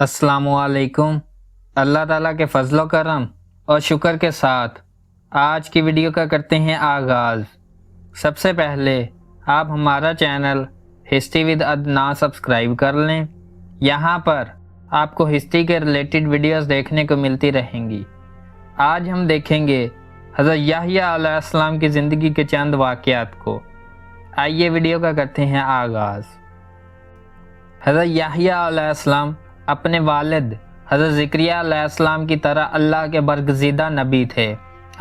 अस्सलाम वालेकुम। अल्लाह ताला के फजलो करम और शुक्र के साथ आज की वीडियो का करते हैं आगाज़। सबसे पहले आप हमारा channel history with Adnan subscribe कर लें। यहाँ पर आपको हिस्ट्री के रिलेटेड वीडियोस देखने को मिलती रहेंगी। आज हम देखेंगे हज़रत याह्या अलैहिस्सलाम की ज़िंदगी के चंद वाक़यात को। आइए वीडियो का करते हैं आगाज़। हज़रत याह्या अलैहिस्सलाम अपने वालिद हज़रत ज़करिया अलैहिस्सलाम की तरह अल्लाह के बरगज़ीदा नबी थे।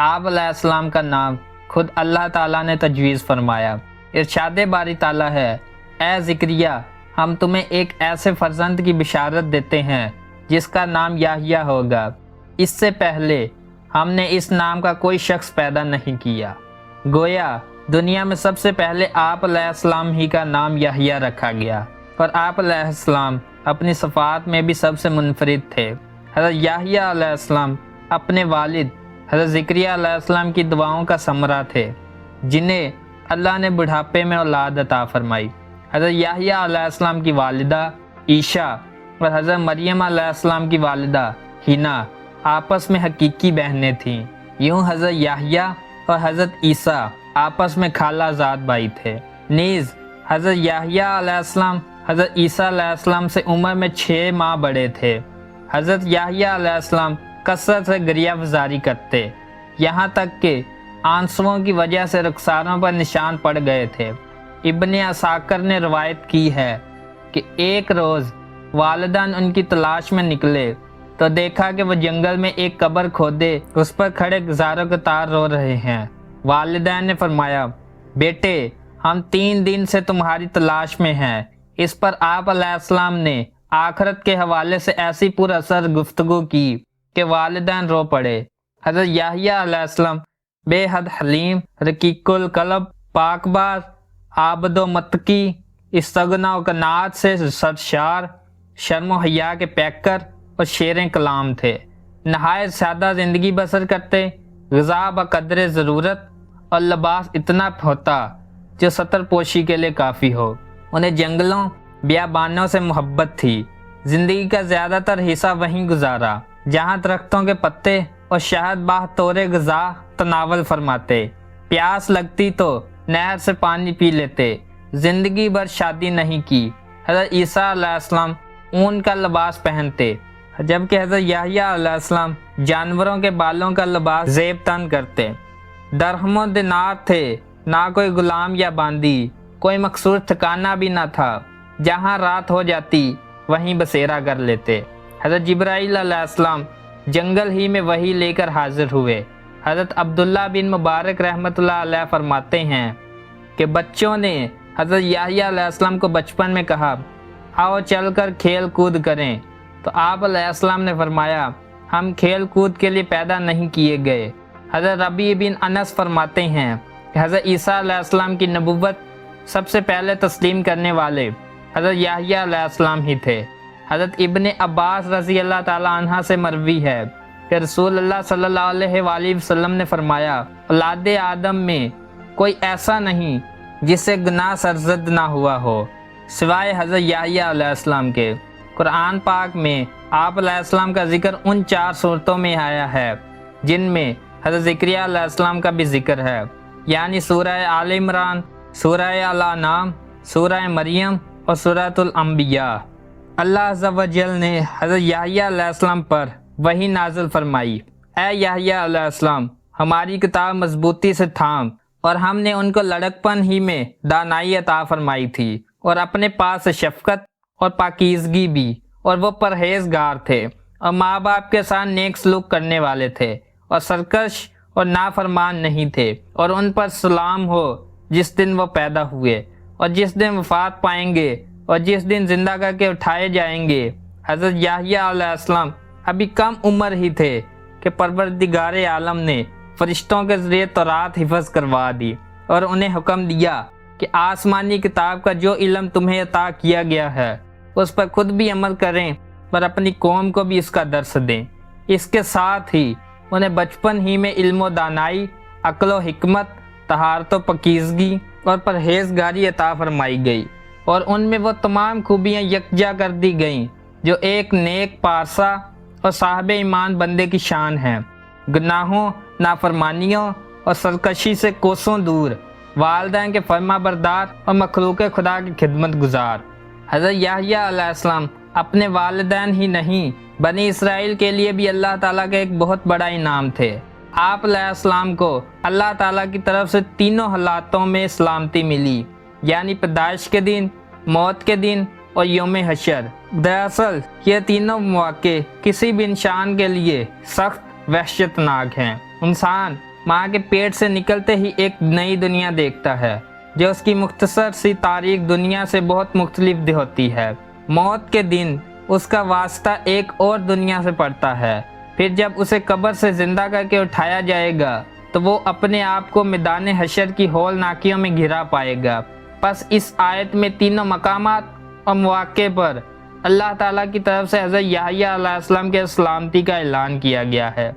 आप अलैहिस्सलाम का नाम खुद अल्लाह ताला ने तजवीज़ फरमाया। इरशाद बारी ताला है, ए ज़करिया, हम तुम्हें एक ऐसे फ़र्जंद की बिशारत देते हैं जिसका नाम याह्या होगा। इससे पहले हमने इस नाम का कोई शख्स पैदा नहीं किया। गोया दुनिया में सबसे पहले आप अलैहिस्सलाम ही का नाम याह्या रखा गया और आप अलैहिस्सलाम अपनी सफ़ात में भी सबसे मुनफरिद थे। हज़रत याह्या अलैहिस्सलाम अपने वालिद हज़रत ज़करिया अलैहिस्सलाम की दुआओं का समरा थे, जिन्हें अल्लाह ने बुढ़ापे में औलाद अता फरमाई। हज़रत याह्या अलैहिस्सलाम की वालिदा ईशा और हज़रत मरियम अलैहिस्सलाम की वालिदा हिना आपस में हकीकी बहनें थीं। यूँ हज़रत याह्या और हज़रत ईसा आपस में खालाजाद भाई थे। नीज़ हज़रत याह्या अलैहिस्सलाम हज़रत ईसा अलैहिस्सलाम से उम्र में 6 माह बड़े थे। हज़रत याह्या अलैहिस्सलाम कसरत से गरियावज़ारी करते, यहाँ तक कि आंसुओं की वजह से रुखसारों पर निशान पड़ गए थे। इब्ने असाकर ने रवायत की है कि एक रोज़ वालिदैन उनकी तलाश में निकले तो देखा कि वह जंगल में एक कब्र खोदे उस पर खड़े गुज़ारों कतार रो रहे हैं। वालिदैन ने फरमाया, बेटे, हम 3 दिन से तुम्हारी तलाश में हैं। इस पर आप अलैहिस्सलाम ने आखिरत के हवाले से ऐसी पुरअसर गुफ्तगू की कि वालिदैन रो पड़े। हज़रत याह्या अलैहिस्सलाम बेहद हलीम, रकीकुल कल्ब, पाकबाज, आबदो मतकी, इस्तगना व कनात से सरशार, शर्म व हया के पैकर और शेर कलाम थे। नहायत सादा ज़िंदगी बसर करते, ग़िज़ा बक़द्र ज़रूरत और लिबास इतना होता जो सतर पोशी के लिए काफ़ी हो। उन्हें जंगलों बियाबानों से मोहब्बत थी। ज़िंदगी का ज़्यादातर हिस्सा वहीं गुजारा जहाँ दरख्तों के पत्ते और शहद बाह तोरे ग़िज़ा तनावल फरमाते। प्यास लगती तो नहर से पानी पी लेते। ज़िंदगी भर शादी नहीं की। हज़रत ईसा अलैहिस्सलाम ऊन का लिबास पहनते, जबकि हज़रत याह्या अलैहिस्सलाम जानवरों के बालों का लिबास ज़ेब तन करते। दरहमो दिनार थे, ना कोई गुलाम या बांदी, कोई मखसूर ठिकाना भी ना था। जहाँ रात हो जाती वहीं बसेरा कर लेते। हज़रत जिब्राईल अलैहिस्सलाम जंगल ही में वही लेकर हाजिर हुए। हज़रत अब्दुल्ला बिन मुबारक रहमतुल्लाह अलैह फरमाते हैं कि बच्चों ने हज़रत याह्या अलैहिस्सलाम को बचपन में कहा, आओ चलकर खेल कूद करें, तो आप अलैहिस्सलाम ने फरमाया, हम खेल कूद के लिए पैदा नहीं किए गए। हज़रत रबी बिन अनस फरमाते हैं कि हज़रत ईसा अलैहिस्सलाम की नबुव्वत सबसे पहले तस्लीम करने वाले हज़रत याह्या अलैहिस्सलाम ही थे। हज़रत इब्ने अब्बास रज़ी अल्लाह ताला अन्हा से मरवी है कि रसूल अल्लाह सल्लल्लाहु अलैहि वसल्लम ने फरमाया, औलाद आदम में कोई ऐसा नहीं जिससे गुनाह सरजद ना हुआ हो सिवाय हज़रत याह्या अलैहिस्सलाम के। कुरान पाक में आप अलैहिस्सलाम का जिक्र उन 4 सूरतों में आया है जिनमें हज़रत ज़करिया अलैहिस्सलाम का भी जिक्र है, यानी सूरह आल इमरान, सूरह अल-अनाम, सूरह मरियम और सूरतुल अंबिया। अल्लाह अज़्ज़ा व जल ने हज़रत याह्या अलैहिस्सलाम पर वही नाज़िल फरमाई, ए याह्या अलैहिस्सलाम, हमारी किताब मजबूती से थाम, और हमने उनको लड़कपन ही में दानाई अता फरमाई थी और अपने पास शफ़क़त और पाकीज़गी भी, और वो परहेज़गार थे और माँ बाप के साथ नेक सलूक करने वाले थे और सरकश और नाफरमान नहीं थे। और उन पर सलाम हो जिस दिन वो पैदा हुए और जिस दिन वफ़ात पाएंगे और जिस दिन जिंदा करके उठाए जाएंगे। हज़रत याह्या अलैहिस्सलाम अभी कम उम्र ही थे कि परवरदिगार आलम ने फरिश्तों के ज़रिए तौरात हिफ़्ज़ करवा दी और उन्हें हुक्म दिया कि आसमानी किताब का जो इल्म तुम्हें अता किया गया है उस पर खुद भी अमल करें पर अपनी कौम को भी इसका दर्स दें। इसके साथ ही उन्हें बचपन ही में इल्म दानाई, अक्ल व हिकमत, तहारत व पकीज़गी और परहेज़गारी अता फरमाई गई और उनमें वो तमाम खूबियाँ यकजा कर दी गईं जो एक नेक पारसा और साहिब ईमान बंदे की शान है, गुनाहों, नाफरमानियों और सरकशी से कोसों दूर, वालिदैन के फर्मा बरदार और मखलूक खुदा की खिदमत गुजार। हज़रत याहया अलैहिस्सलाम अपने वालिदैन ही नहीं बनी इसराइल के लिए भी अल्लाह ताला का एक बहुत बड़ा इनाम थे। आप अलैहिस्सलाम को अल्लाह ताला की तरफ से तीनों हालातों में सलामती मिली, यानी पैदाइश के दिन, मौत के दिन और यौम हशर। दरअसल ये तीनों मौके किसी भी इंसान के लिए सख्त वहशतनाक हैं। इंसान माँ के पेट से निकलते ही एक नई दुनिया देखता है जो उसकी मुख्तसर सी तारीख दुनिया से बहुत मुख्तलिफ होती है। मौत के दिन उसका वास्ता एक और दुनिया से पड़ता है। फिर जब उसे कब्र से जिंदा करके उठाया जाएगा तो वो अपने आप को मैदान हशर की हौलनाकियों में घिरा पाएगा। बस इस आयत में तीनों मकामात और मौके पर अल्लाह ताला की तरफ से हज़रत याहया अलैहिस्सलाम के सलामती का ऐलान किया गया है।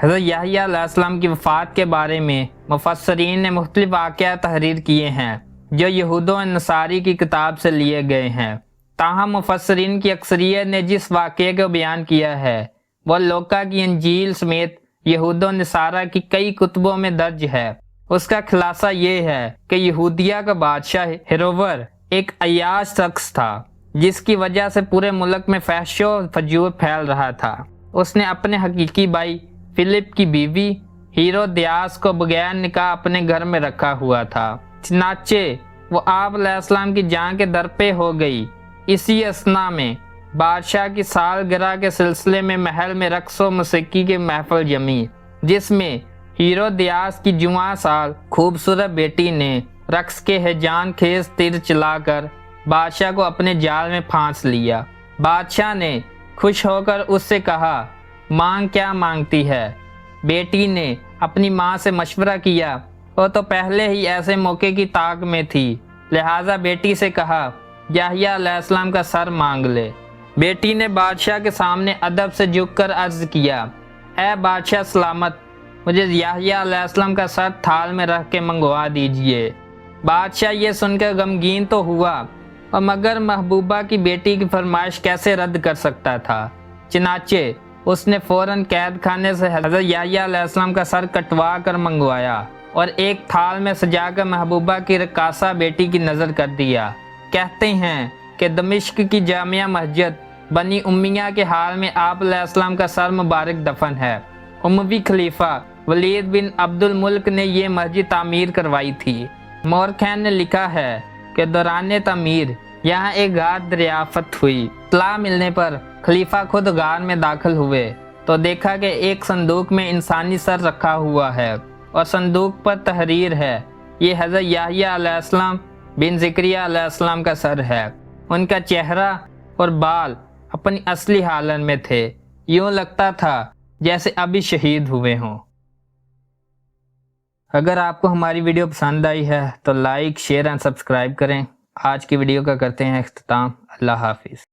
हज़रत याहया अलैहिस्सलाम की वफ़ात के बारे में मुफस्सरीन ने मुख्तलिफ वाक़या तहरीर किए हैं जो यहूद और नसारी की किताब से लिए गए हैं। ताहम मुफस्सरीन की अक्सरियत ने जिस वाक़े को बयान किया है वह लूका की इंजील समेत यहूद और नसारा की कई कुतुबों में दर्ज है। उसका खुलासा ये है कि यहूदिया का बादशाह हेरोवर एक अय्याश शख्स था जिसकी वजह से पूरे मुल्क में फहशो फजूर फैल रहा था। उसने अपने हकीकी भाई फिलिप की बीवी हीरोदियास को बगैर निकाह अपने घर में रखा हुआ था। चनाचे वो आप अलैहिस्सलाम की जान के दर पे हो गई। इसी असना में बादशाह की सालगिरह के सिलसिले में महल में रक्स व मौसीकी की महफिल जमी, जिसमें हीरोदियास की जुआ साल खूबसूरत बेटी ने रक्स के हैजान खेज तीर चलाकर बादशाह को अपने जाल में फांस लिया। बादशाह ने खुश होकर उससे कहा, मांग क्या मांगती है? बेटी ने अपनी माँ से मशवरा किया। वो तो पहले ही ऐसे मौके की ताक में थी, लिहाजा बेटी से कहा, याहया अलैहिस्सलाम का सर मांग ले। बेटी ने बादशाह के सामने अदब से झुककर अर्ज किया, ऐ बादशाह सलामत, मुझे याहया अलैहिस्सलाम का सर थाल में रख के मंगवा दीजिए। बादशाह ये सुनकर गमगीन तो हुआ और मगर महबूबा की बेटी की फरमाइश कैसे रद्द कर सकता था। चनाचे उसने फौरन कैद खाने से हज़रत याहया अलैहिस्सलाम का सर कटवा कर मंगवाया और एक थाल में सजाकर महबूबा की रकासा बेटी की नज़र कर दिया। कहते हैं कि दमिश्क की जामिया मस्जिद बनी उम्मिया के हाल में आप अलैहिस्सलाम का सर मुबारक दफन है। उमवी खलीफा वलीद बिन अब्दुल मुल्क ने ये मस्जिद तामीर करवाई थी। मोरखैन ने लिखा है कि दौरान तमीर यहाँ एक गार दरियाफत हुई। इत्तला मिलने पर खलीफा खुद गार में दाखिल हुए तो देखा कि एक संदूक में इंसानी सर रखा हुआ है और संदूक पर तहरीर है, ये हज़रत याहया अलैहिस्सलाम बिन ज़करिया अलैहिस्सलाम का सर है। उनका चेहरा और बाल अपनी असली हालत में थे, यूँ लगता था जैसे अभी शहीद हुए हों। अगर आपको हमारी वीडियो पसंद आई है तो लाइक, शेयर एंड सब्सक्राइब करें। आज की वीडियो का करते हैं इख्तिताम। अल्लाह हाफिज़।